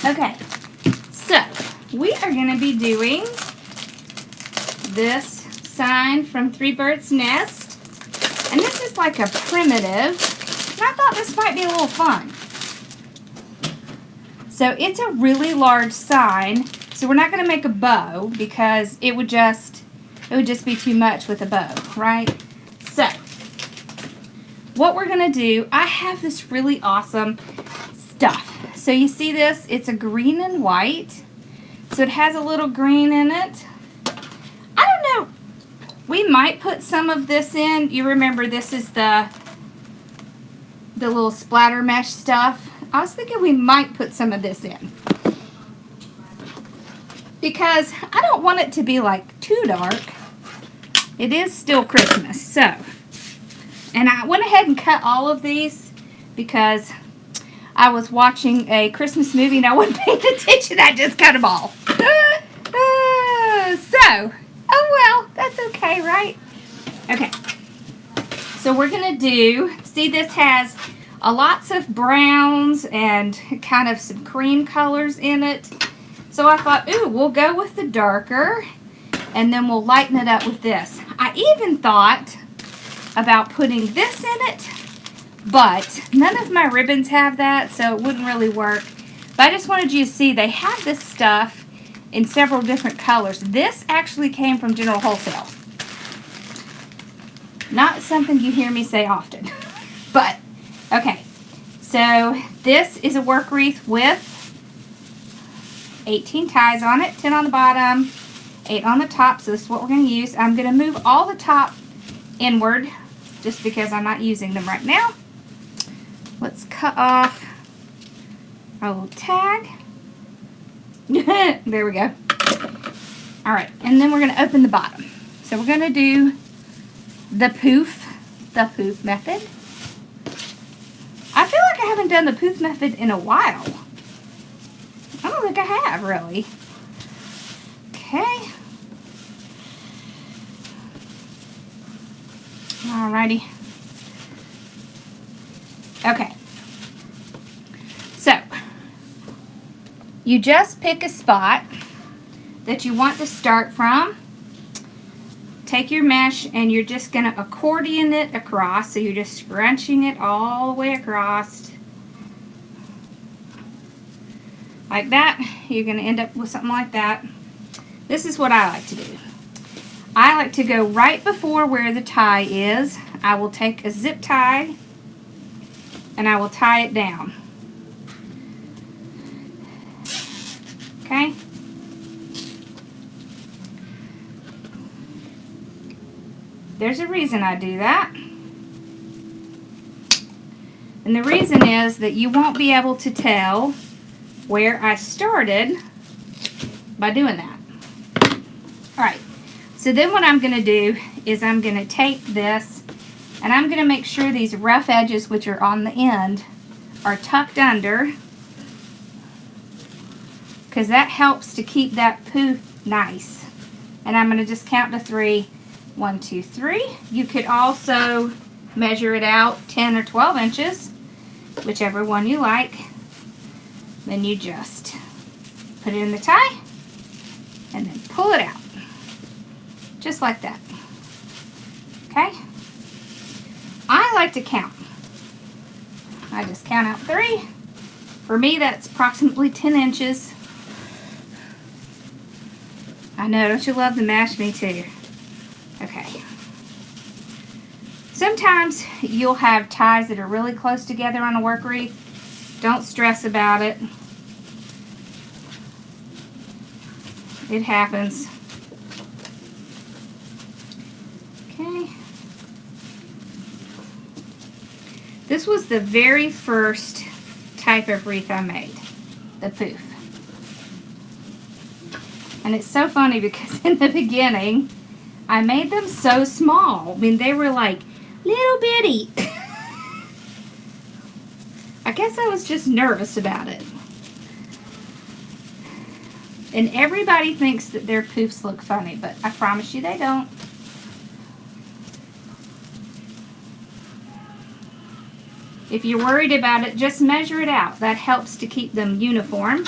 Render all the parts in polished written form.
Okay, so we are going to be doing this sign from Three Birds Nest. And this is like a primitive. And I thought this might be a little fun. So it's a really large sign. So we're not going to make a bow because it would just be too much with a bow, right? So what we're going to do, I have this really awesome stuff. So you see this? It's a green and white. So it has a little green in it. I don't know. We might put some of this in. You remember this is the little splatter mesh stuff. I was thinking we might put some of this in. Because I don't want it to be like too dark. It is still Christmas. So, and I went ahead and cut all of these because I was watching a Christmas movie and I wasn't paying attention. I just cut them all. So, oh well, that's okay, right? Okay. So we're going to do, see this has lots of browns and kind of some cream colors in it. So I thought, ooh, we'll go with the darker and then we'll lighten it up with this. I even thought about putting this in it, but none of my ribbons have that, so it wouldn't really work. But I just wanted you to see they have this stuff in several different colors. This actually came from General Wholesale. Not something you hear me say often. But, okay. So, this is a work wreath with 18 ties on it, 10 on the bottom, 8 on the top. So, this is what we're going to use. I'm going to move all the top inward just because I'm not using them right now. Let's cut off our little tag. There we go. Alright, and then we're going to open the bottom. So we're going to do the poof method. I feel like I haven't done the poof method in a while. I don't think I have, really. Okay. Alrighty. Okay. So, you just pick a spot that you want to start from. Take your mesh and you're just going to accordion it across. So you're just scrunching it all the way across. Like that. You're going to end up with something like that. This is what I like to do. I like to go right before where the tie is. I will take a zip tie and I will tie it down. Okay? There's a reason I do that. And the reason is that you won't be able to tell where I started by doing that. Alright, so then what I'm going to do is I'm going to take this and I'm going to make sure these rough edges, which are on the end, are tucked under, because that helps to keep that poof nice. And I'm going to just count to 3. 1, 2, 3. You could also measure it out 10 or 12 inches, whichever one you like. Then you just put it in the tie and then pull it out. Just like that. Okay? I like to count. I just count out 3. For me, that's approximately 10 inches. I know, don't you love the mash? Me too. Okay. Sometimes you'll have ties that are really close together on a work wreath. Don't stress about it. It happens. Okay. This was the very first type of wreath I made. The poof. And it's so funny because in the beginning, I made them so small. I mean, they were like little bitty. I guess I was just nervous about it. And everybody thinks that their poofs look funny, but I promise you they don't. If you're worried about it, just measure it out. That helps to keep them uniform.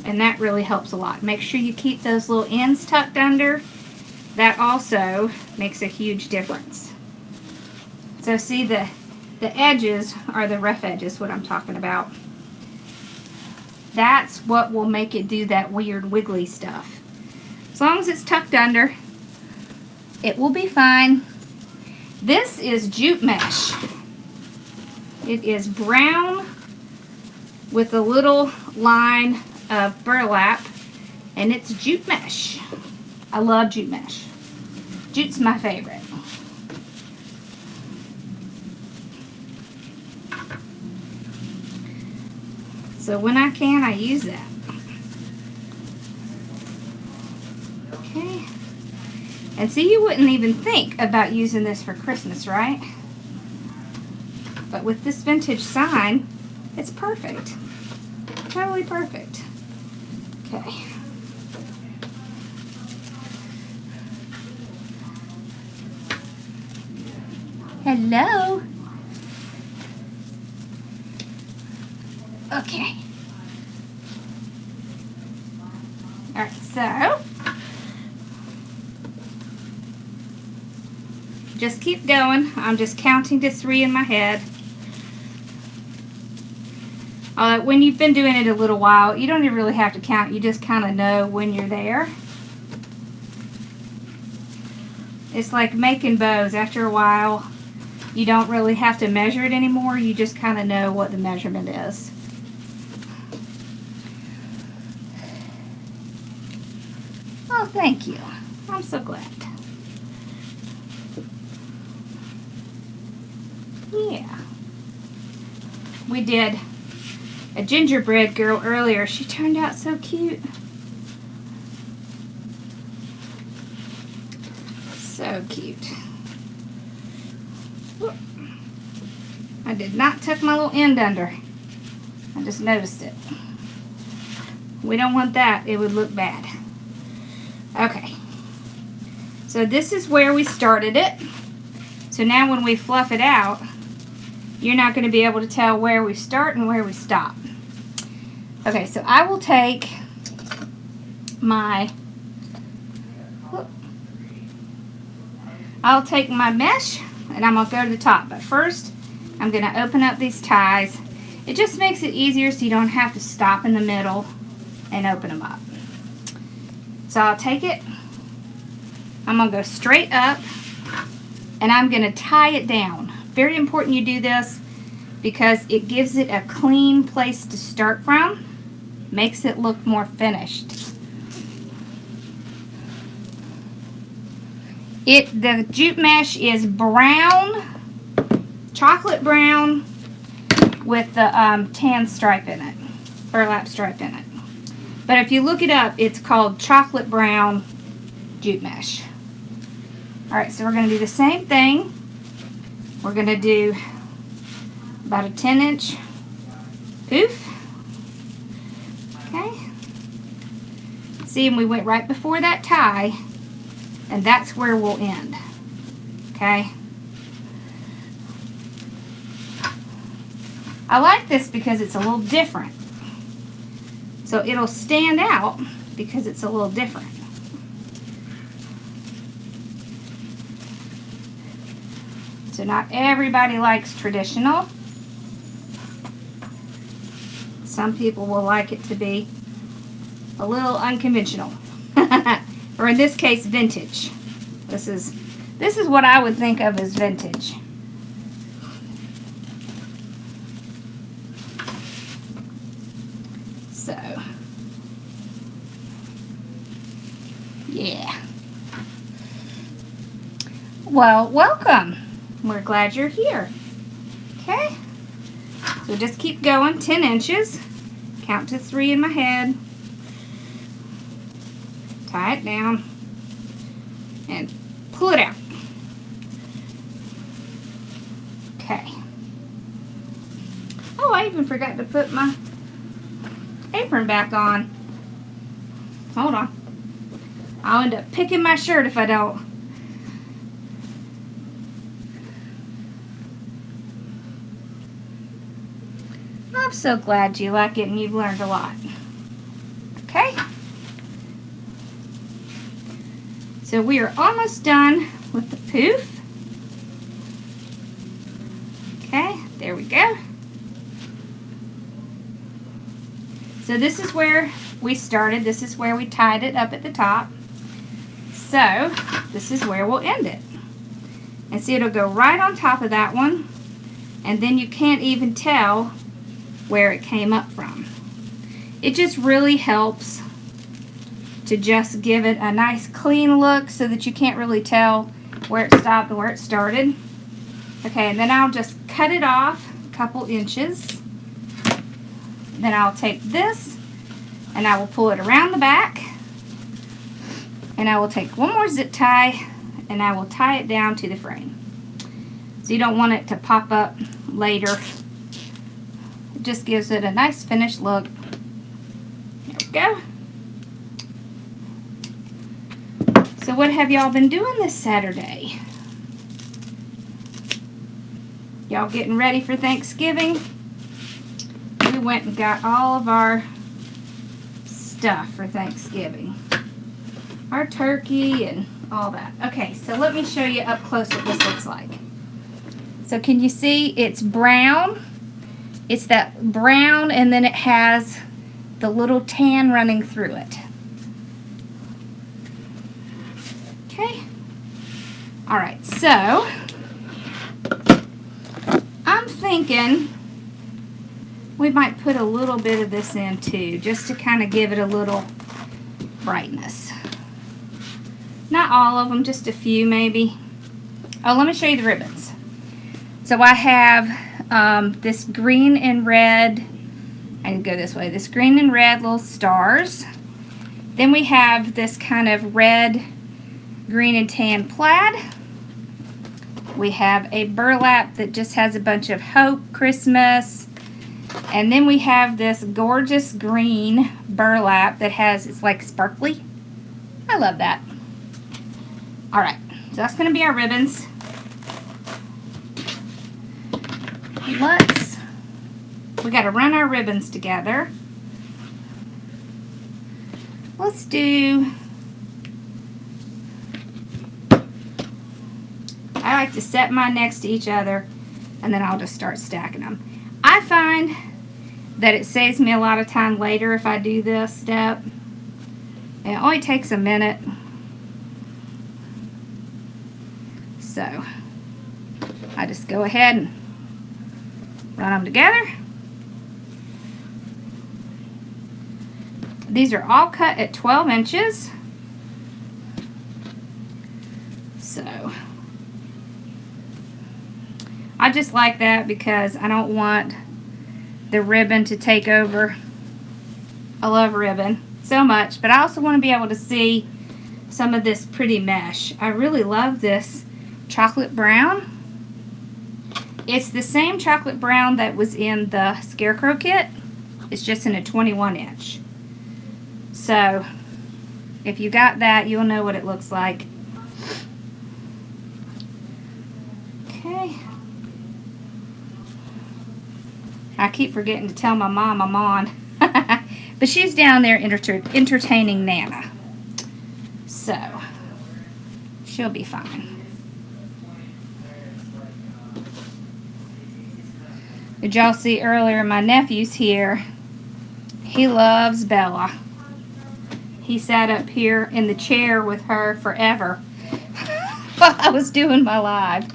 and that really helps a lot. Make sure you keep those little ends tucked under. That also makes a huge difference. So see, the edges are the rough edges, what I'm talking about. That's what will make it do that weird wiggly stuff. As long as it's tucked under, it will be fine. This is jute mesh. It is brown with a little line of burlap, and it's jute mesh. I love jute mesh. Jute's my favorite. So when I can, I use that. Okay. And see, you wouldn't even think about using this for Christmas, right? But with this vintage sign, it's perfect. Totally perfect. Okay. Hello. Okay. All right, so just keep going. I'm just counting to 3 in my head. When you've been doing it a little while, you don't even really have to count. You just kind of know when you're there. It's like making bows. After a while, you don't really have to measure it anymore. You just kind of know what the measurement is. Oh, thank you. I'm so glad. Yeah. We did a gingerbread girl earlier. She turned out so cute. So cute. Whoop. I did not tuck my little end under. I just noticed it. We don't want that. It would look bad. Okay. So this is where we started it. So now when we fluff it out, you're not going to be able to tell where we start and where we stop. Okay, so I will take my mesh and I'm going to go to the top. But first, I'm going to open up these ties. It just makes it easier so you don't have to stop in the middle and open them up. So I'll take it. I'm going to go straight up and I'm going to tie it down. Very important you do this because it gives it a clean place to start from. Makes it look more finished. The jute mesh is brown, chocolate brown with the tan stripe in it, burlap stripe in it. But if you look it up, it's called chocolate brown jute mesh. Alright, so we're going to do the same thing. We're going to do about a 10-inch poof. Okay. See, and we went right before that tie, and that's where we'll end. Okay. I like this because it's a little different. So it'll stand out because it's a little different. So not everybody likes traditional. Some people will like it to be a little unconventional. Or in this case, vintage. This is what I would think of as vintage. So, yeah. Well, welcome. We're glad you're here. Okay. So just keep going, 10 inches. Count to 3 in my head. Tie it down. And pull it out. Okay. Oh, I even forgot to put my apron back on. Hold on. I'll end up picking my shirt if I don't. I'm so glad you like it and you've learned a lot. Okay? So we are almost done with the poof. Okay, there we go. So this is where we started. This is where we tied it up at the top. So this is where we'll end it. And see, it'll go right on top of that one. And then you can't even tell where it came up from. It just really helps to just give it a nice clean look so that you can't really tell where it stopped and where it started. Okay, and then I'll just cut it off a couple inches. Then I'll take this and I will pull it around the back, and I will take one more zip tie and I will tie it down to the frame. So you don't want it to pop up later. It just gives it a nice finished look. There we go. So what have y'all been doing this Saturday? Y'all getting ready for Thanksgiving? We went and got all of our stuff for Thanksgiving. Our turkey and all that. Okay, so let me show you up close what this looks like. So can you see it's brown? It's that brown, and then it has the little tan running through it. Okay. All right, so I'm thinking we might put a little bit of this in too, just to kind of give it a little brightness. Not all of them, just a few maybe. Oh, let me show you the ribbons. So I have this green and red, I can go this way, this green and red little stars. Then we have this kind of red, green and tan plaid. We have a burlap that just has a bunch of hope, Christmas. And then we have this gorgeous green burlap that has, it's like sparkly. I love that. All right, so that's going to be our ribbons. We got to run our ribbons together. Let's do, I like to set mine next to each other, and then I'll just start stacking them. I find that it saves me a lot of time later if I do this step. And it only takes a minute. So I just go ahead and run them together. These are all cut at 12 inches. So I just like that because I don't want the ribbon to take over. I love ribbon so much, but I also want to be able to see some of this pretty mesh. I really love this chocolate brown. It's the same chocolate brown that was in the Scarecrow kit. It's just in a 21 inch. So if you got that, you'll know what it looks like. Okay. I keep forgetting to tell my mom I'm on. But she's down there entertaining Nana. So she'll be fine. Did y'all see earlier my nephew's here? He loves Bella. He sat up here in the chair with her forever while I was doing my live.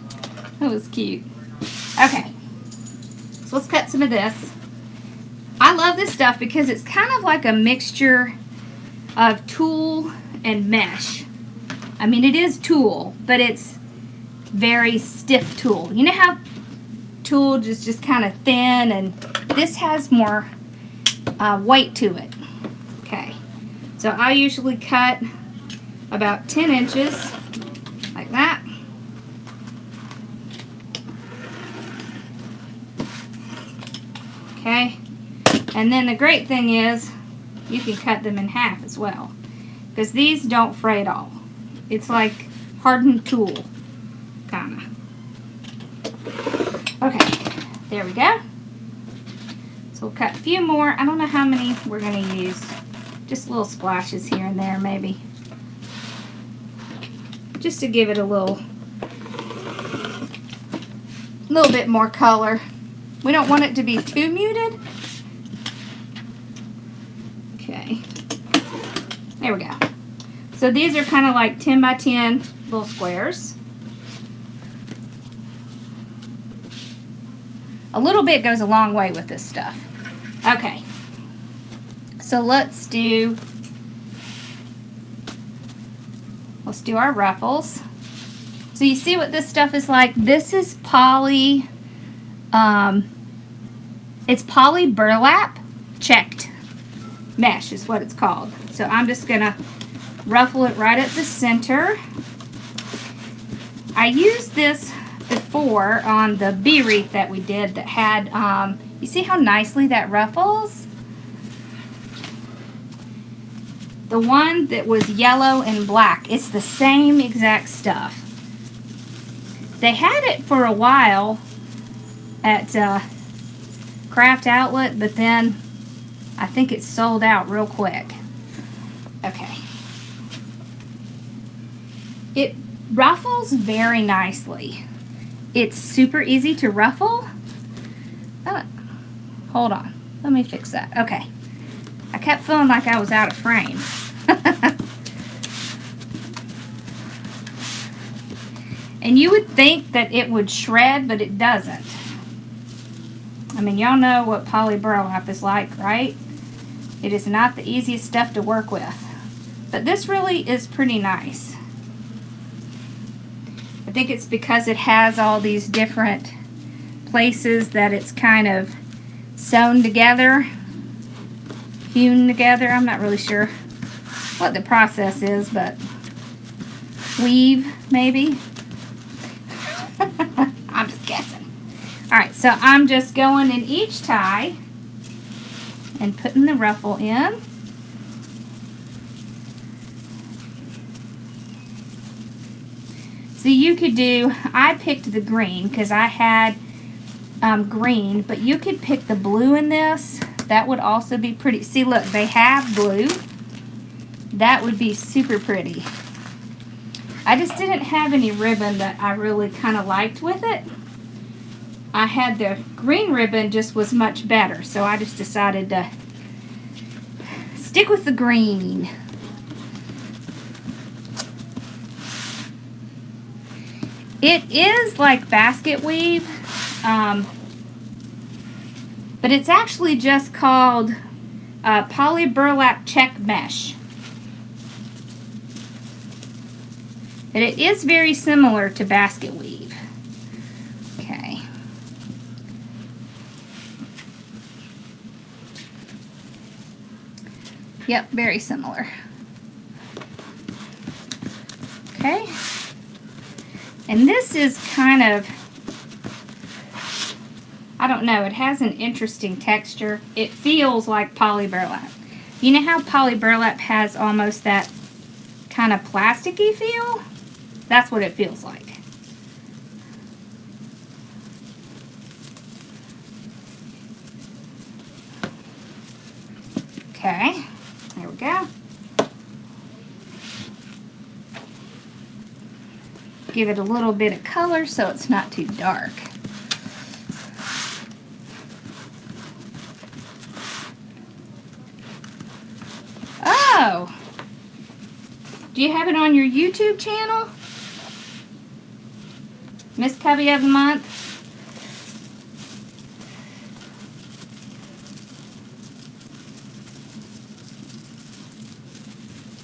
That was cute. Okay, so let's cut some of this. I love this stuff because it's kind of like a mixture of tulle and mesh. I mean, it is tulle, but it's very stiff tulle. You know how tulle is just kind of thin, and this has more weight to it. Okay, so I usually cut about 10 inches like that. Okay, and then the great thing is you can cut them in half as well, because these don't fray at all. It's like hardened tulle, kind of. Okay, there we go. So we'll cut a few more. I don't know how many we're going to use. Just little splashes here and there, maybe. Just to give it a little bit more color. We don't want it to be too muted. Okay. There we go. So these are kind of like 10 by 10 little squares. A little bit goes a long way with this stuff. Okay. So let's do our ruffles. So you see what this stuff is like? This is poly, it's poly burlap checked mesh is what it's called. So I'm just gonna ruffle it right at the center. I used this before on the bee wreath that we did that had, you see how nicely that ruffles? The one that was yellow and black, it's the same exact stuff. They had it for a while at Craft Outlet, but then I think it sold out real quick. Okay. It ruffles very nicely. It's super easy to ruffle. Hold on. Let me fix that. Okay. I kept feeling like I was out of frame. And you would think that it would shred, but it doesn't. I mean, y'all know what poly burlap is like, right? It is not the easiest stuff to work with. But this really is pretty nice. I think it's because it has all these different places that it's kind of sewn together, hewn together. I'm not really sure what the process is, but weave, maybe. I'm just guessing. Alright, so I'm just going in each tie and putting the ruffle in. So you could do, I picked the green because I had green, but you could pick the blue in this. That would also be pretty. See, look, they have blue. That would be super pretty. I just didn't have any ribbon that I really kind of liked with it. I had the green ribbon, just was much better, so I just decided to stick with the green. It is like basket weave, but it's actually just called poly burlap check mesh. And it is very similar to basket weave. Okay. Yep, very similar. Okay. And this is kind of, I don't know, it has an interesting texture. It feels like poly burlap. You know how poly burlap has almost that kind of plasticky feel? That's what it feels like. Okay, there we go. Give it a little bit of color so it's not too dark. Oh! Do you have it on your YouTube channel? Miss Cubby of the Month.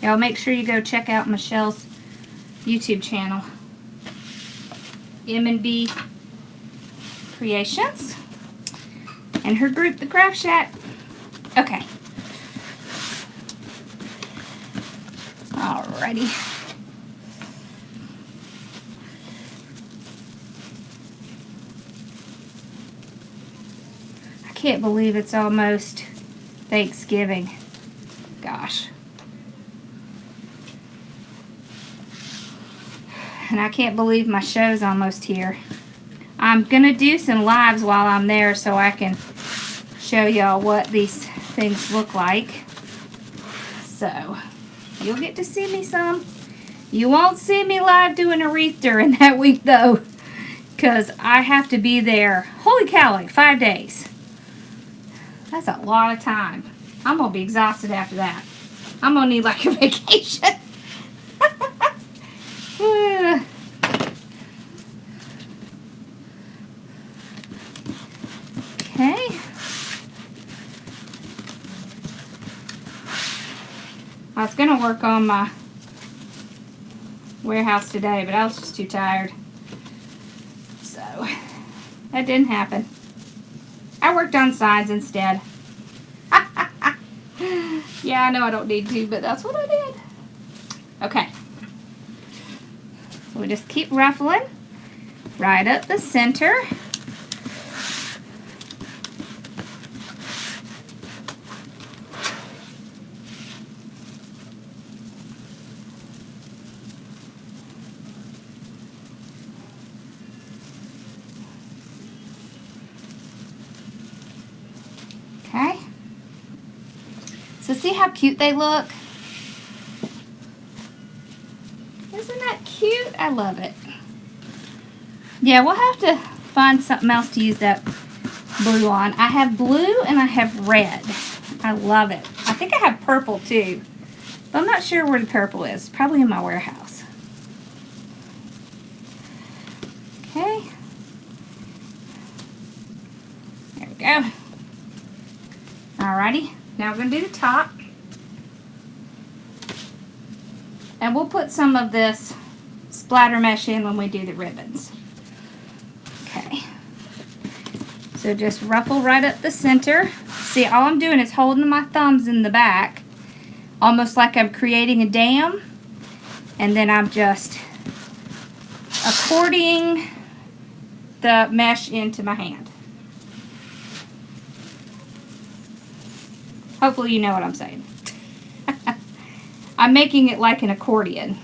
Y'all make sure you go check out Michelle's YouTube channel. M&B Creations. And her group, The Craft Shack. Okay. Alrighty. I can't believe it's almost Thanksgiving. Gosh. And I can't believe my show's almost here. I'm going to do some lives while I'm there so I can show y'all what these things look like. So you'll get to see me some. You won't see me live doing a wreath during that week though, because I have to be there, holy cow, like 5 days. That's a lot of time. I'm going to be exhausted after that. I'm going to need like a vacation. Okay. I was going to work on my warehouse today, but I was just too tired. So, that didn't happen. I worked on signs instead. Yeah, I know I don't need to, but that's what I did. Okay. So we just keep ruffling right up the center. Okay. So see how cute they look? Isn't that cute? I love it. Yeah, we'll have to find something else to use that blue on. I have blue and I have red. I love it. I think I have purple too, but I'm not sure where the purple is. Probably in my warehouse. Okay. There we go. Alrighty, now we're going to do the top. And we'll put some of this splatter mesh in when we do the ribbons. Okay. So just ruffle right up the center. See, all I'm doing is holding my thumbs in the back, almost like I'm creating a dam. And then I'm just accordioning the mesh into my hand. Hopefully you know what I'm saying. I'm making it like an accordion.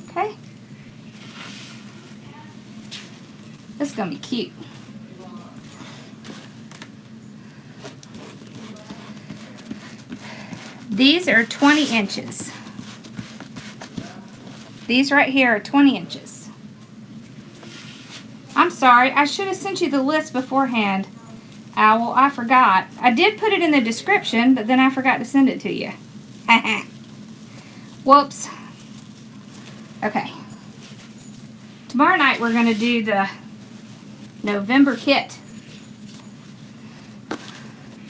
Okay. This is going to be cute. These are 20 inches. These right here are 20 inches. I'm sorry, I should have sent you the list beforehand. Owl, I forgot. I did put it in the description, but then I forgot to send it to you. Whoops. Okay. Tomorrow night we're going to do the November kit.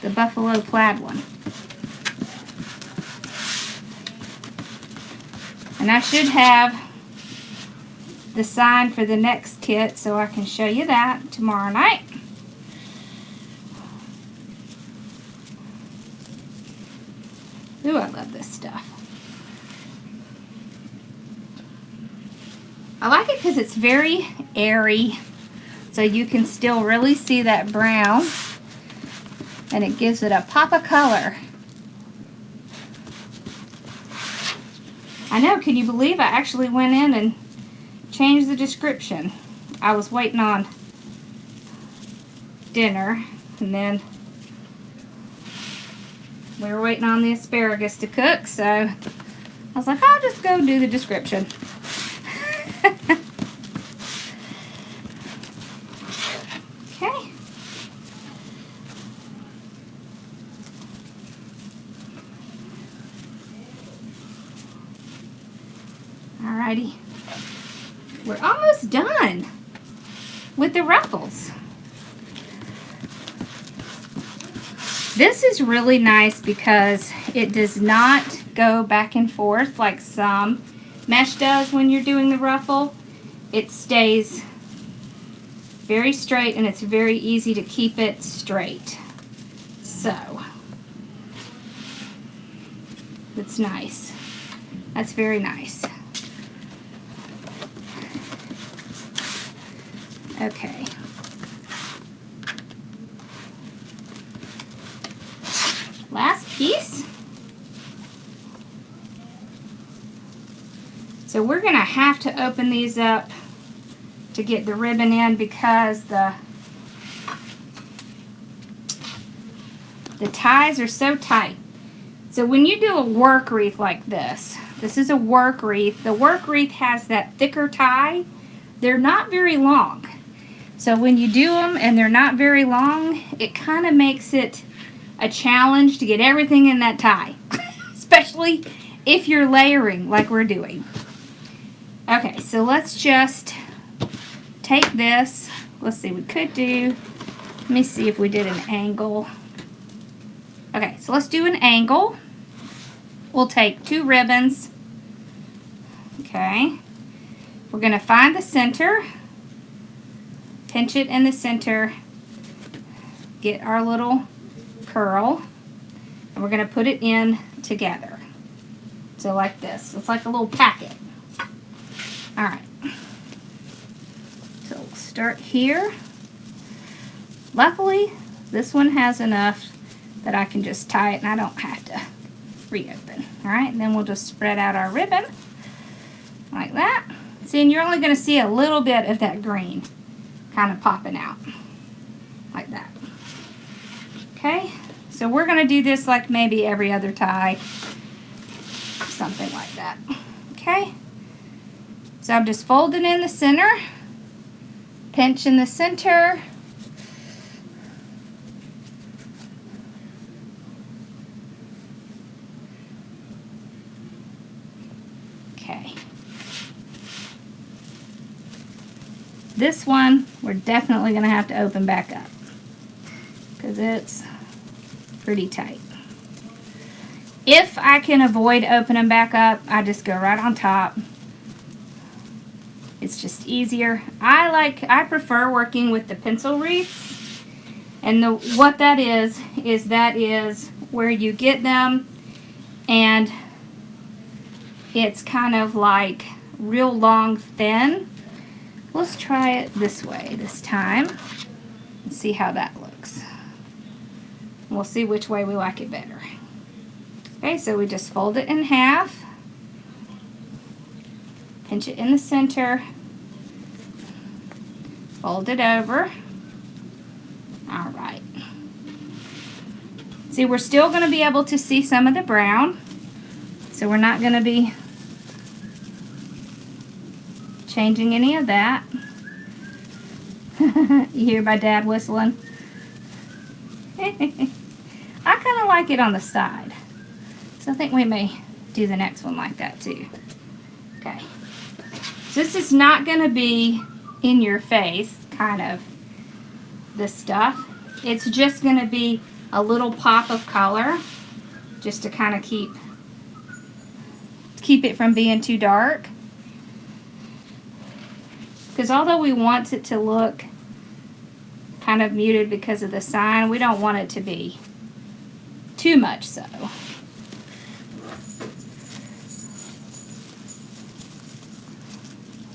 The buffalo plaid one. And I should have the sign for the next kit so I can show you that tomorrow night. Ooh, I love this stuff. I like it because it's very airy, so you can still really see that brown, and it gives it a pop of color. I know, can you believe I actually went in and changed the description? I was waiting on dinner, and then we were waiting on the asparagus to cook, so I was like, I'll just go do the description. Okay. Alrighty. We're almost done with the ruffles. This is really nice because it does not go back and forth like some mesh does when you're doing the ruffle. It stays very straight, and it's very easy to keep it straight. So, that's nice. That's very nice. Okay. Last piece. So we're going to have to open these up to get the ribbon in because the The ties are so tight. So when you do a work wreath like this is a work wreath. The work wreath has that thicker tie. They're not very long. So when you do them and they're not very long, it kind of makes it a challenge to get everything in that tie. Especially if you're layering like we're doing. Okay, so let's just take this. Let's see, we could do, let me see if we did an angle. Okay, so let's do an angle. We'll take 2 ribbons. Okay. We're going to find the center. Pinch it in the center. Get our little curl. And we're going to put it in together. So like this. It's like a little packet. Alright. So we'll start here. Luckily, this one has enough that I can just tie it and I don't have to reopen. Alright, and then we'll just spread out our ribbon like that. See, and you're only going to see a little bit of that green kind of popping out like that. Okay, so we're going to do this like maybe every other tie, something like that. Okay, so I'm just folding in the center, pinch in the center. Okay. This one, we're definitely going to have to open back up because it's pretty tight. If I can avoid opening back up, I just go right on top. It's just easier. I prefer working with the pencil wreaths. And what that is where you get them and it's kind of like real long thin. Let's try it this way this time and see how that looks. We'll see which way we like it better. Okay, so we just fold it in half, pinch it in the center, fold it over. All right. See, we're still going to be able to see some of the brown, so we're not going to be changing any of that. You hear my dad whistling? I kind of like it on the side. So I think we may do the next one like that too. Okay. So this is not going to be in your face, kind of, this stuff. It's just going to be a little pop of color just to kind of keep it from being too dark. Because although we want it to look kind of muted because of the sign, we don't want it to be too much so.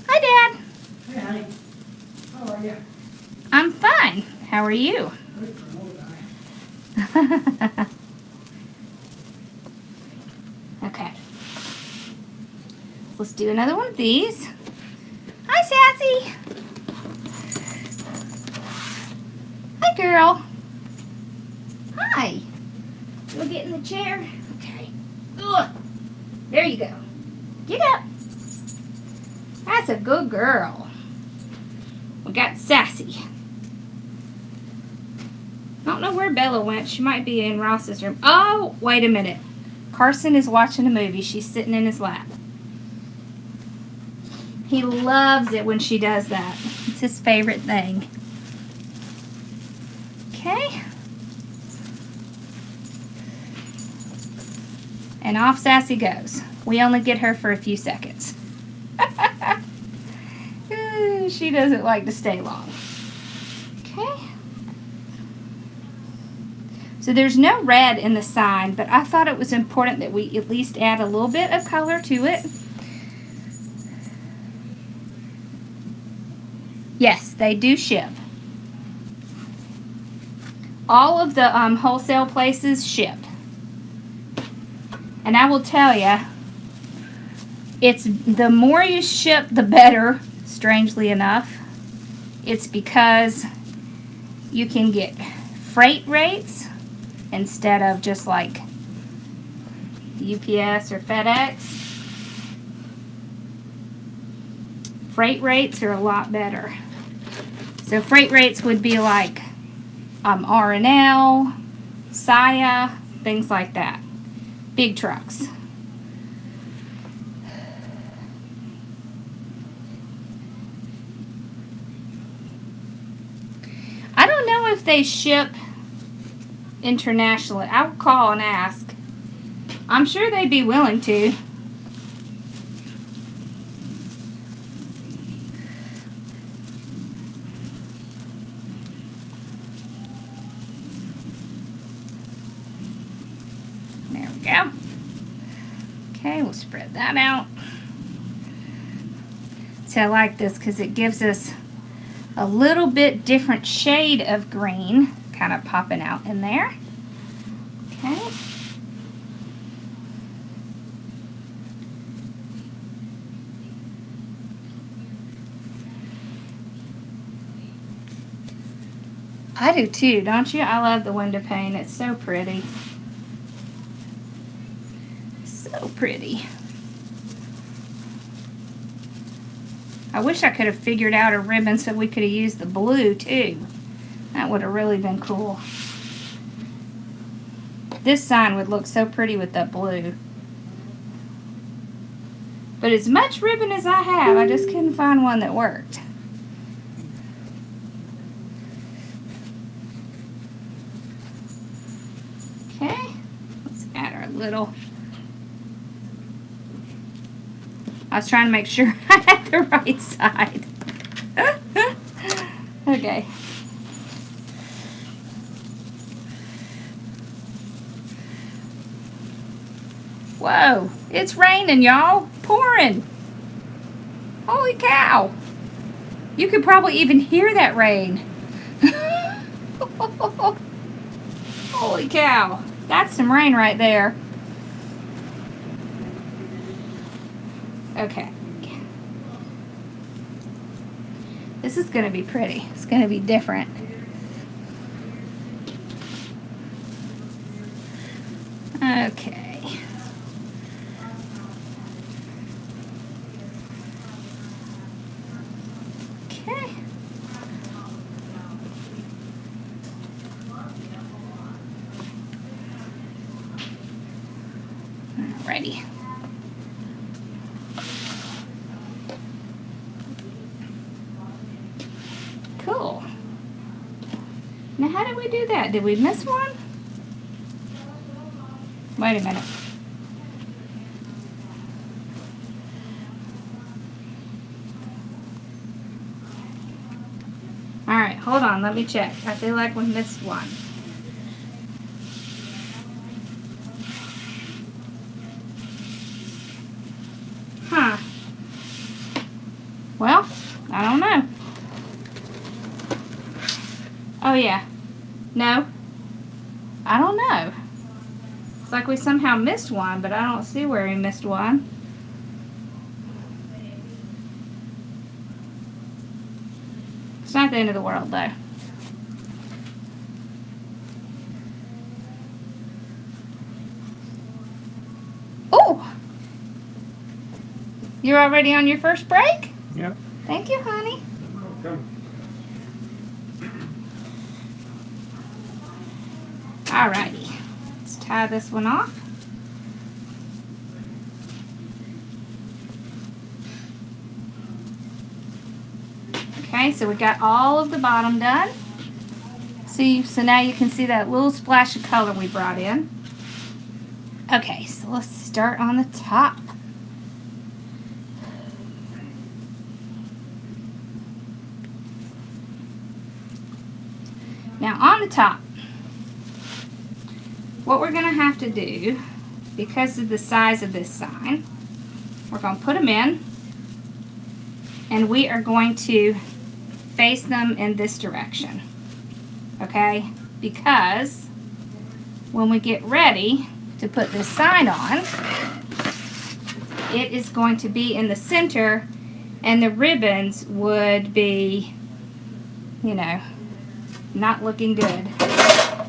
Hi, Dad. Hey, honey. How are you? I'm fine. How are you? Okay. Let's do another one of these. Hi, Sassy. Hi, girl. Hi. Go get in the chair. Okay. Ugh. There you go. Get up. That's a good girl. We got Sassy. I don't know where Bella went. She might be in Ross's room. Oh, wait a minute. Carson is watching a movie. She's sitting in his lap. He loves it when she does that. It's his favorite thing. Okay. And off Sassy goes. We only get her for a few seconds. She doesn't like to stay long. Okay. So there's no red in the sign, but I thought it was important that we at least add a little bit of color to it. Yes, they do ship. All of the wholesale places ship. And I will tell you, it's the more you ship, the better, strangely enough. It's because you can get freight rates instead of just like UPS or FedEx. Freight rates are a lot better. So freight rates would be like R&L, Saya, things like that. Big trucks. I don't know if they ship internationally. I'll call and ask. I'm sure they'd be willing to. There we go. Okay, we'll spread that out. So I like this because it gives us a little bit different shade of green kind of popping out in there. Okay. I do too, don't you? I love the window pane. It's so pretty. So pretty. I wish I could have figured out a ribbon so we could have used the blue too. That would have really been cool. This sign would look so pretty with that blue. But as much ribbon as I have, I just couldn't find one that worked. Okay, let's add our little... I was trying to make sure I had the right side. Okay. Whoa, it's raining, y'all. Pouring. Holy cow. You could probably even hear that rain. Holy cow. That's some rain right there. Okay. This is going to be pretty. It's going to be different. Okay. Okay. Alrighty. Cool. Now how did we do that? Did we miss one? Wait a minute. Alright, hold on, let me check. I feel like we missed one. Huh. Well, I don't know. Oh yeah. No. I don't know. It's like we somehow missed one, but I don't see where we missed one. It's not the end of the world though. Oh! You're already on your first break? Yep. Thank you, honey. Welcome. Alrighty, let's tie this one off. Okay, so we got all of the bottom done. See, so now you can see that little splash of color we brought in. Okay, so let's start on the top. Now on the top, what we're going to have to do, because of the size of this sign, we're going to put them in, and we are going to face them in this direction, okay? Because when we get ready to put this sign on, it is going to be in the center, and the ribbons would be, you know, not looking good.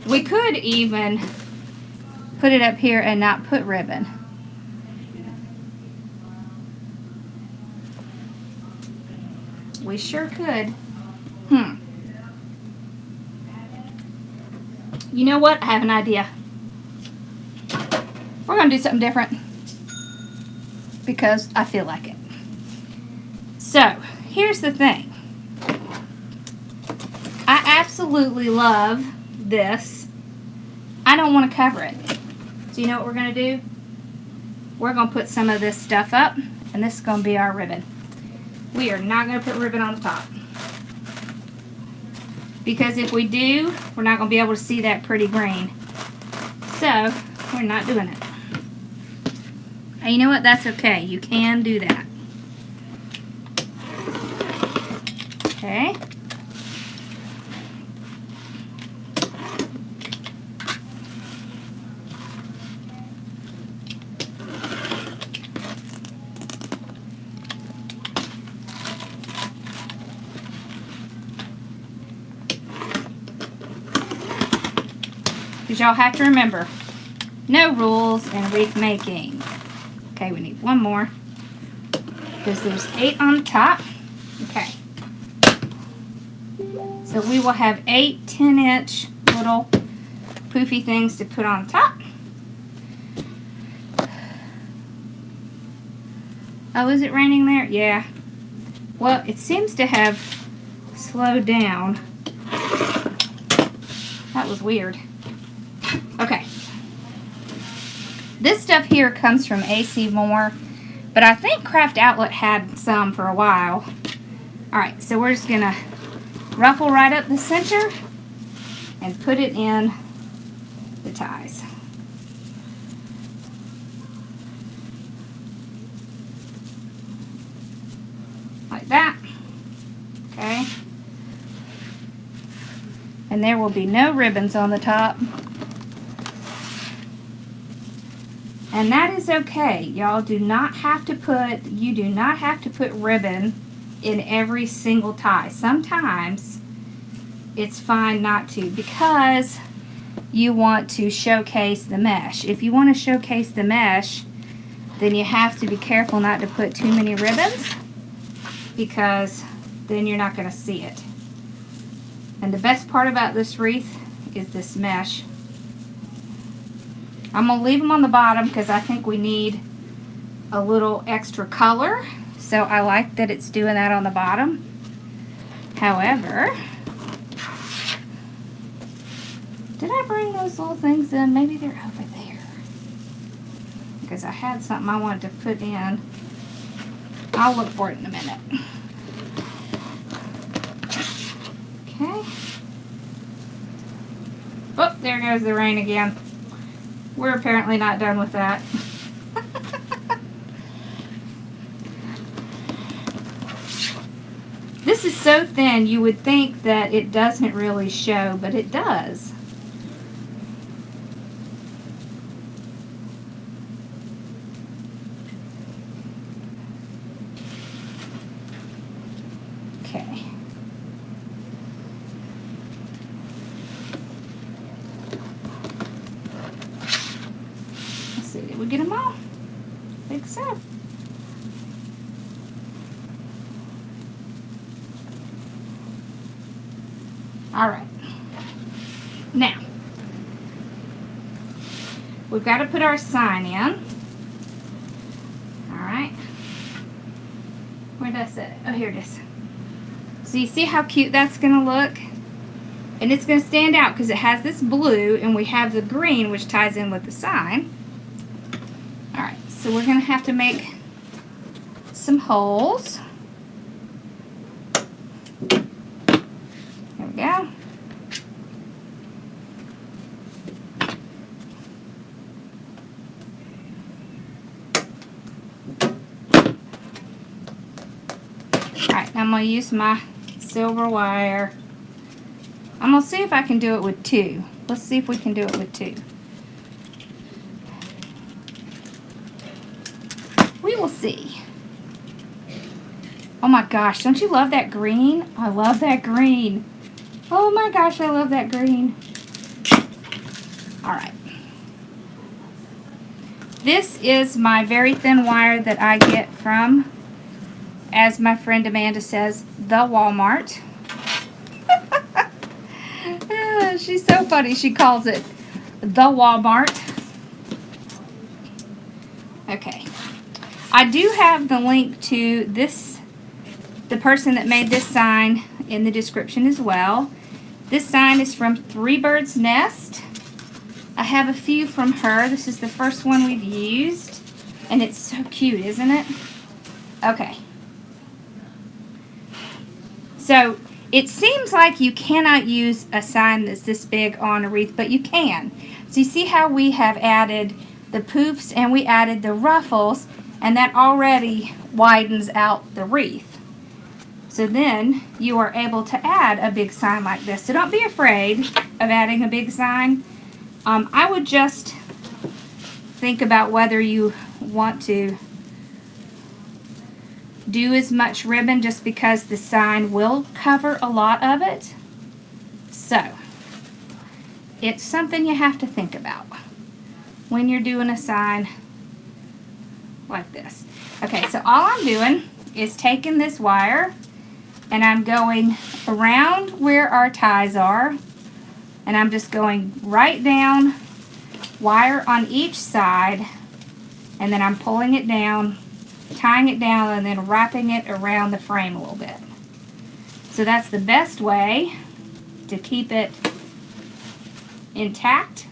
We could even put it up here and not put ribbon. We sure could. You know what? I have an idea. We're going to do something different because I feel like it. So, here's the thing. I absolutely love this. I don't want to cover it. So you know what we're going to do? We're going to put some of this stuff up, and this is going to be our ribbon. We are not going to put ribbon on the top. Because if we do, we're not going to be able to see that pretty green. So, we're not doing it. And you know what? That's okay. You can do that. Okay. Because y'all have to remember, no rules in wreath making. Okay, we need one more. Because there's 8 on the top. Okay. So we will have 8 10-inch little poofy things to put on top. Oh, is it raining there? Yeah. Well, it seems to have slowed down. That was weird. Okay. This stuff here comes from AC Moore, but I think Craft Outlet had some for a while. Alright, so we're just going to ruffle right up the center and put it in the ties. Like that. Okay. And there will be no ribbons on the top. And that is okay. Y'all do not have to put, you do not have to put ribbon in every single tie. Sometimes it's fine not to because you want to showcase the mesh. If you want to showcase the mesh, then you have to be careful not to put too many ribbons because then you're not going to see it. And the best part about this wreath is this mesh. I'm going to leave them on the bottom because I think we need a little extra color. So I like that it's doing that on the bottom. However, did I bring those little things in? Maybe they're over there. Because I had something I wanted to put in. I'll look for it in a minute. Okay. Oh, there goes the rain again. We're apparently not done with that. This is so thin, you would think that it doesn't really show, but it does. Okay. Let's see, did we get them all? I think so. All right. Now, we've got to put our sign in. All right. Where did I set it? Oh, here it is. So you see how cute that's going to look? And it's going to stand out because it has this blue and we have the green which ties in with the sign. All right. So we're going to have to make some holes. There we go. Alright, I'm going to use my silver wire. I'm going to see if I can do it with 2. Let's see if we can do it with 2. We will see. Oh my gosh, don't you love that green? I love that green. Oh my gosh, I love that green. All right. This is my very thin wire that I get from, as my friend Amanda says, the Walmart. She's so funny. She calls it the Walmart. Okay. I do have the link to this, the person that made this sign, in the description as well. This sign is from Three Birds Nest. I have a few from her. This is the first one we've used. And it's so cute, isn't it? Okay. So, it seems like you cannot use a sign that's this big on a wreath, but you can. So you see how we have added the poofs and we added the ruffles, and that already widens out the wreath. So then you are able to add a big sign like this. So don't be afraid of adding a big sign. I would just think about whether you want to do as much ribbon, just because the sign will cover a lot of it. So it's something you have to think about when you're doing a sign like this. Okay, so all I'm doing is taking this wire and I'm going around where our ties are, and I'm just going right down, wire on each side, and then I'm pulling it down, tying it down, and then wrapping it around the frame a little bit. So that's the best way to keep it intact.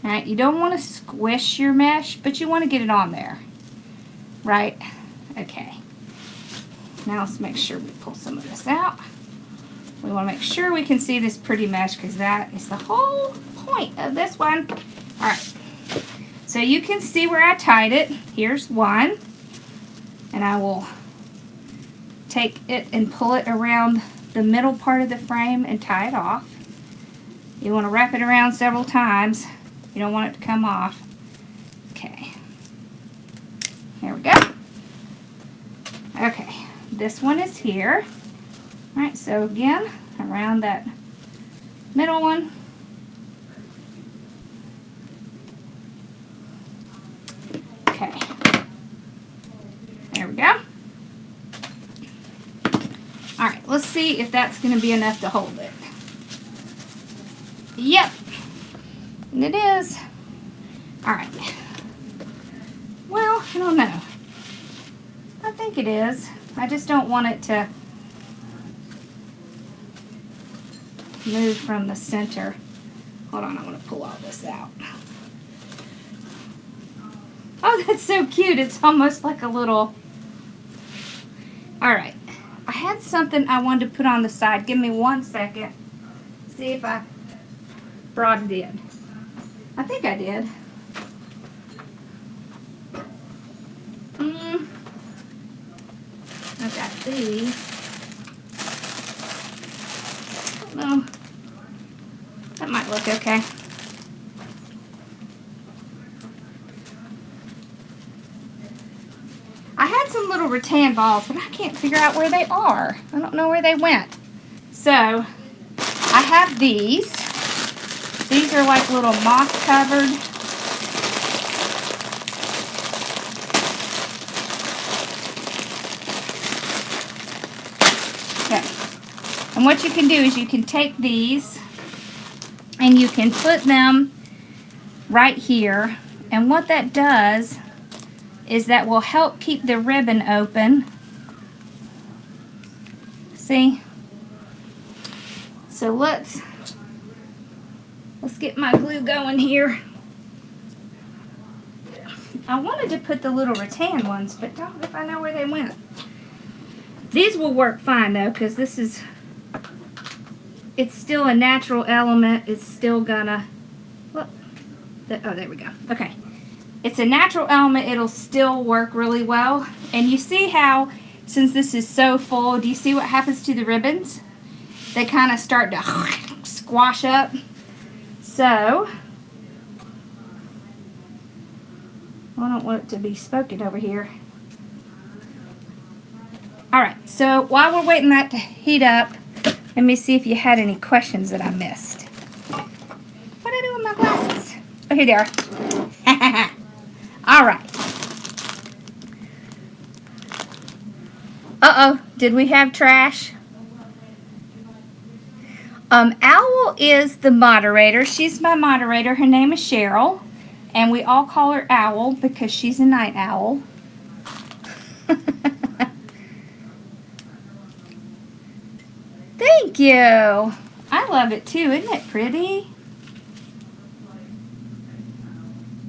Alright, you don't want to squish your mesh, but you want to get it on there. Right? Okay. Now let's make sure we pull some of this out. We want to make sure we can see this pretty mesh, because that is the whole point of this one. Alright. So you can see where I tied it. Here's one. And I will take it and pull it around the middle part of the frame and tie it off. You want to wrap it around several times. You don't want it to come off. Okay. There we go. Okay. This one is here. Alright, so again, around that middle one. Okay. There we go. Alright, let's see if that's going to be enough to hold it. Yep. And it is. Alright. Well, I don't know. I think it is. I just don't want it to move from the center. Hold on, I want to pull all this out. Oh, that's so cute. It's almost like a little... Alright. I had something I wanted to put on the side. Give me 1 second. See if I brought it in. I think I did. I've got these. I don't know. That might look okay. I had some little rattan balls, but I can't figure out where they are. I don't know where they went. So, I have these. These are like little moss covered. Okay. And what you can do is you can take these and you can put them right here. And what that does is that will help keep the ribbon open. See? So let's get my glue going here. I wanted to put the little rattan ones, but don't know if I know where they went. These will work fine though, because this is, it's still a natural element. It's still gonna, look, oh, there we go. Okay. It's a natural element. It'll still work really well. And you see how, since this is so full, do you see what happens to the ribbons? They kind of start to squash up. So, I don't want it to be smoking over here. Alright, so while we're waiting that to heat up, let me see if you had any questions that I missed. What did I do with my glasses? Oh, here they are. All right. Uh-oh, did we have trash? Owl is the moderator. She's my moderator. Her name is Cheryl. And we all call her Owl because she's a night owl. Thank you. I love it too. Isn't it pretty?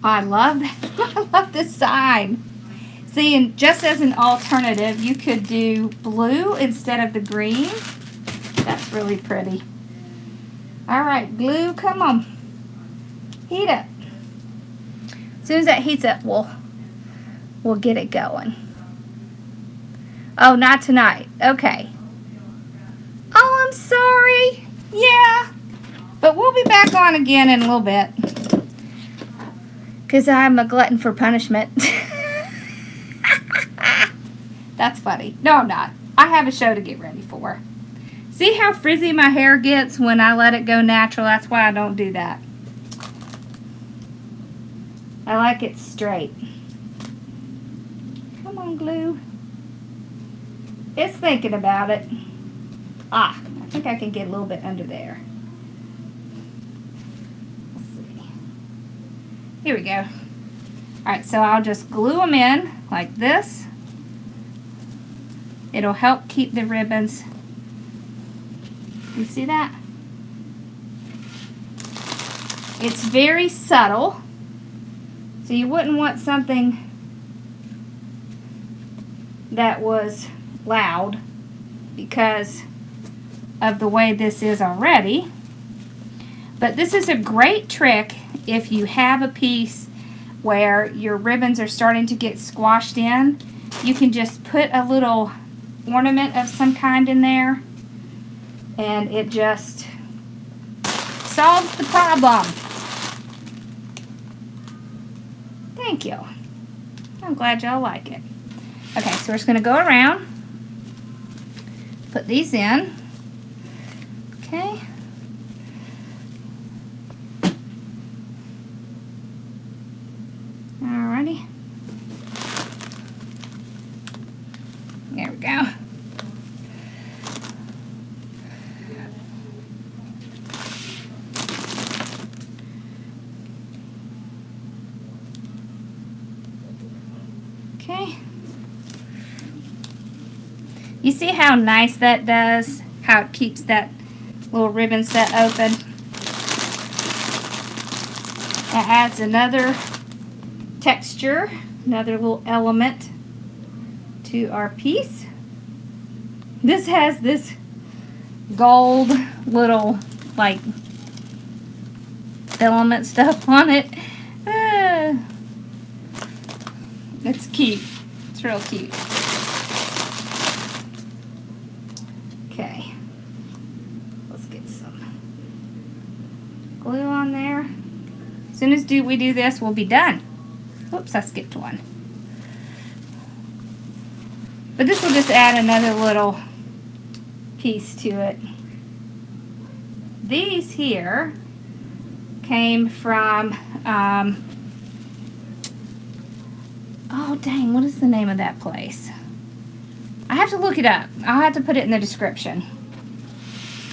I love that. I love this sign. See, and just as an alternative, you could do blue instead of the green. That's really pretty. All right, glue, come on. Heat up. As soon as that heats up, we'll get it going. Oh, not tonight. Okay. Oh, I'm sorry. Yeah. But we'll be back on again in a little bit. Because I'm a glutton for punishment. That's funny. No, I'm not. I have a show to get ready for. See how frizzy my hair gets when I let it go natural? That's why I don't do that. I like it straight. Come on, glue. It's thinking about it. Ah, I think I can get a little bit under there. Let's see. Here we go. Alright, so I'll just glue them in like this. It'll help keep the ribbons. You see that? It's very subtle. So you wouldn't want something that was loud because of the way this is already. But this is a great trick if you have a piece where your ribbons are starting to get squashed in. You can just put a little ornament of some kind in there and it just solves the problem. Thank you. I'm glad y'all like it. Okay, so we're just going to go around, put these in. Okay. Alrighty. There we go. Okay. You see how nice that does? How it keeps that little ribbon set open? It adds another texture, another little element to our piece. This has this gold little like filament stuff on it. It's cute. It's real cute. Okay. Let's get some glue on there. As soon as we do this, we'll be done. Whoops, I skipped one. But this will just add another little piece to it. These here came from, oh dang, what is the name of that place? I have to look it up. I'll have to put it in the description.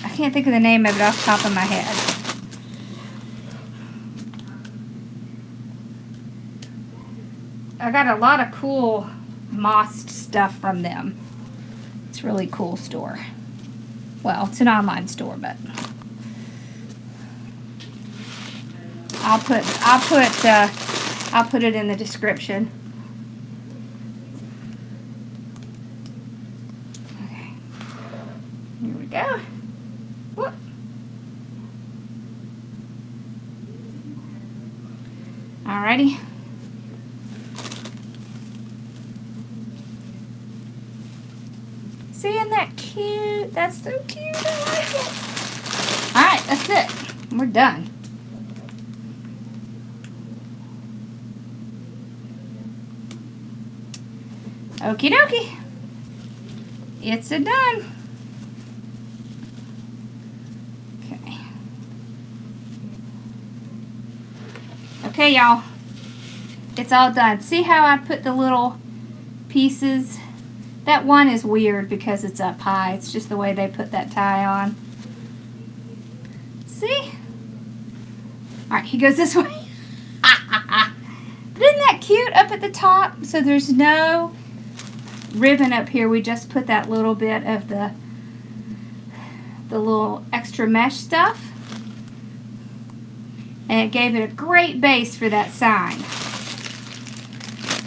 I can't think of the name of it off the top of my head. I got a lot of cool mossed stuff from them. It's a really cool store. Well, it's an online store, but I'll put it in the description. Okay. Here we go. Whoop. Alrighty. See, isn't that cute? That's so cute. I like it. Alright, that's it. We're done. Okie dokie. It's a done. Okay. Okay, y'all. It's all done. See how I put the little pieces? That one is weird because it's up high. It's just the way they put that tie on. See? Alright, he goes this way. But isn't that cute up at the top? So there's no ribbon up here. We just put that little bit of the little extra mesh stuff. And it gave it a great base for that sign.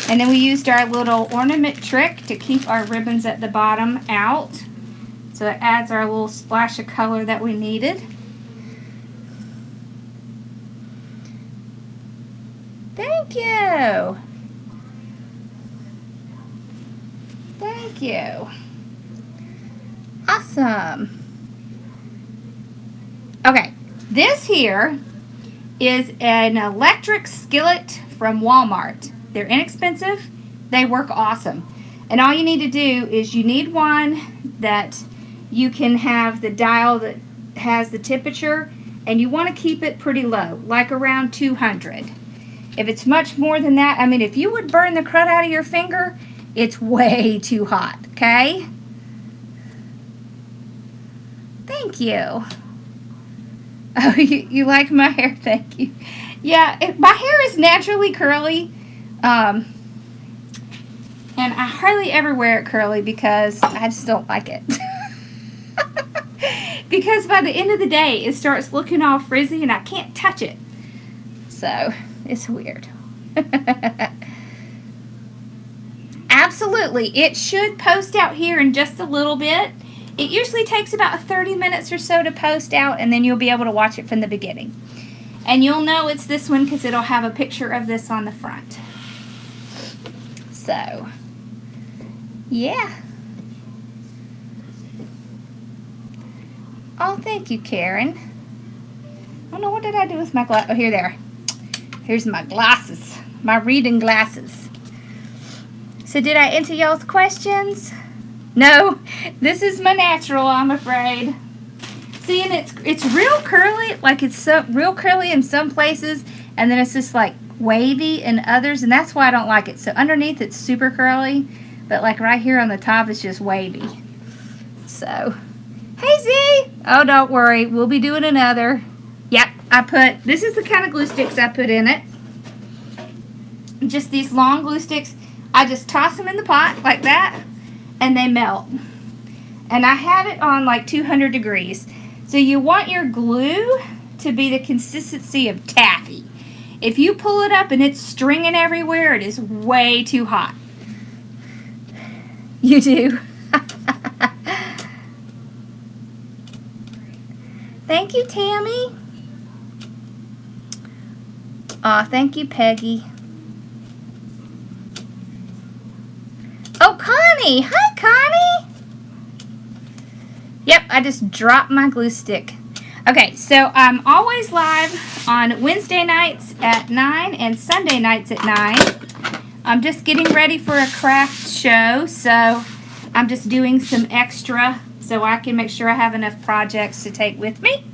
And then we used our little ornament trick to keep our ribbons at the bottom out. So it adds our little splash of color that we needed. Thank you. Thank you. Awesome. Okay, this here is an electric skillet from Walmart. They're inexpensive. They work awesome. And all you need to do is you need one that you can have the dial that has the temperature, and you want to keep it pretty low, like around 200. If it's much more than that, I mean, if you would burn the crud out of your finger, it's way too hot, okay? Thank you. Oh, you like my hair? Thank you. Yeah, my hair is naturally curly. And I hardly ever wear it curly because I just don't like it. Because by the end of the day, it starts looking all frizzy and I can't touch it. So, it's weird. Absolutely. It should post out here in just a little bit. It usually takes about 30 minutes or so to post out, and then you'll be able to watch it from the beginning. And you'll know it's this one because it'll have a picture of this on the front. So, yeah. Oh, thank you, Karen. Oh, no, what did I do with my glasses? Oh, here they are. Here's my glasses. My reading glasses. So, did I answer y'all's questions? No, this is my natural, I'm afraid. See, and it's real curly, like it's real curly in some places, and then it's just like wavy in others, and that's why I don't like it. So underneath it's super curly, but like right here on the top it's just wavy. So, hey Z! Oh, don't worry, we'll be doing another. Yep, this is the kind of glue sticks I put in it. Just these long glue sticks. I just toss them in the pot like that, and they melt. And I have it on like 200 degrees. So you want your glue to be the consistency of taffy. If you pull it up and it's stringing everywhere, it is way too hot. You do. Thank you, Tammy. Aw, thank you, Peggy. Oh, Connie! Hi, Connie! Yep, I just dropped my glue stick. Okay, so I'm always live on Wednesday nights at 9 and Sunday nights at 9. I'm just getting ready for a craft show, so I'm just doing some extra so I can make sure I have enough projects to take with me.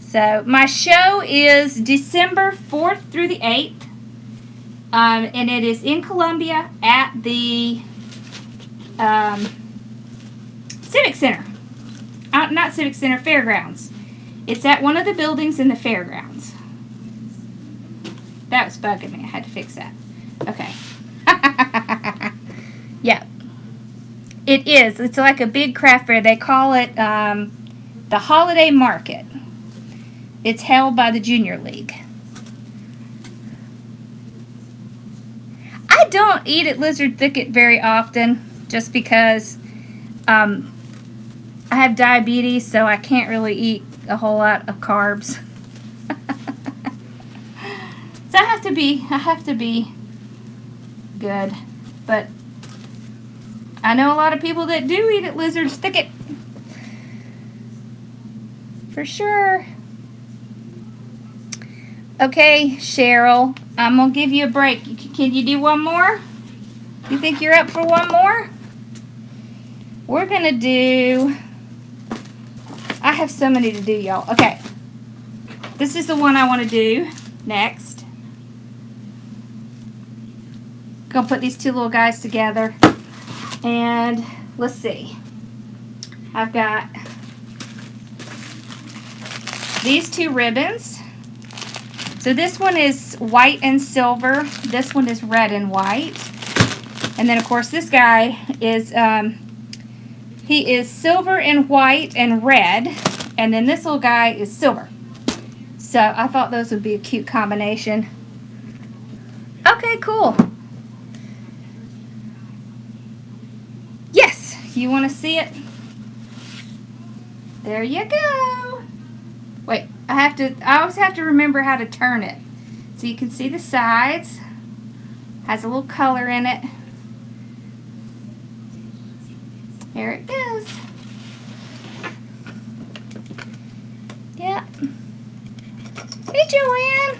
So my show is December 4th through the 8th. And it is in Columbia at the Civic Center. Not Civic Center, Fairgrounds. It's at one of the buildings in the Fairgrounds. That was bugging me. I had to fix that. Okay. Yeah. It is. It's like a big craft fair. They call it the Holiday Market. It's held by the Junior League. I don't eat at Lizard Thicket very often just because I have diabetes, so I can't really eat a whole lot of carbs. So I have to be good. But I know a lot of people that do eat at Lizard's Thicket. For sure. Okay, Cheryl, I'm going to give you a break. Can you do one more? You think you're up for one more? We're going to do... I have so many to do, y'all. Okay. this is the one I want to do next. Gonna put these two little guys together, and let's see. I've got these two ribbons. So this one is white and silver. This one is red and white. And then of course this guy is he is silver and white and red, and then this little guy is silver. So I thought those would be a cute combination. Okay, cool. Yes, you want to see it? There you go. Wait, I always have to remember how to turn it. So you can see the sides. Has a little color in it. There it goes. Yeah. Hey, Joanne.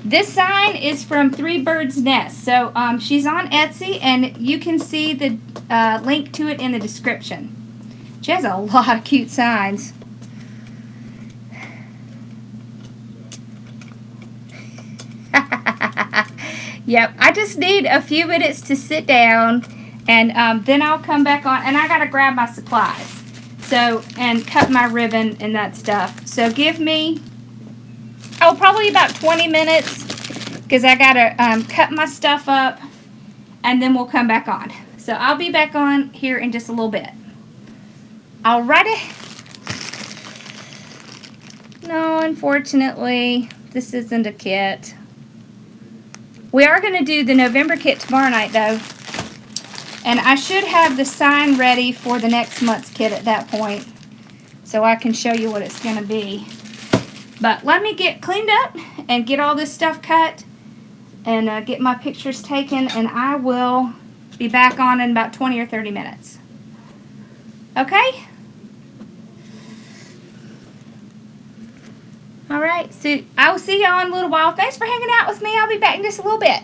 This sign is from Three Birds Nest. So she's on Etsy, and you can see the link to it in the description. She has a lot of cute signs. Yep, I just need a few minutes to sit down, and then I'll come back on, and I gotta grab my supplies. So, and cut my ribbon and that stuff. So give me, oh, probably about 20 minutes, because I gotta cut my stuff up, and then we'll come back on. So I'll be back on here in just a little bit. Alrighty. No, unfortunately, this isn't a kit. We are going to do the November kit tomorrow night, though. And I should have the sign ready for the next month's kit at that point, so I can show you what it's going to be. But let me get cleaned up and get all this stuff cut and get my pictures taken, and I will be back on in about 20 or 30 minutes. Okay? Alright, so I will see y'all in a little while. Thanks for hanging out with me. I'll be back in just a little bit.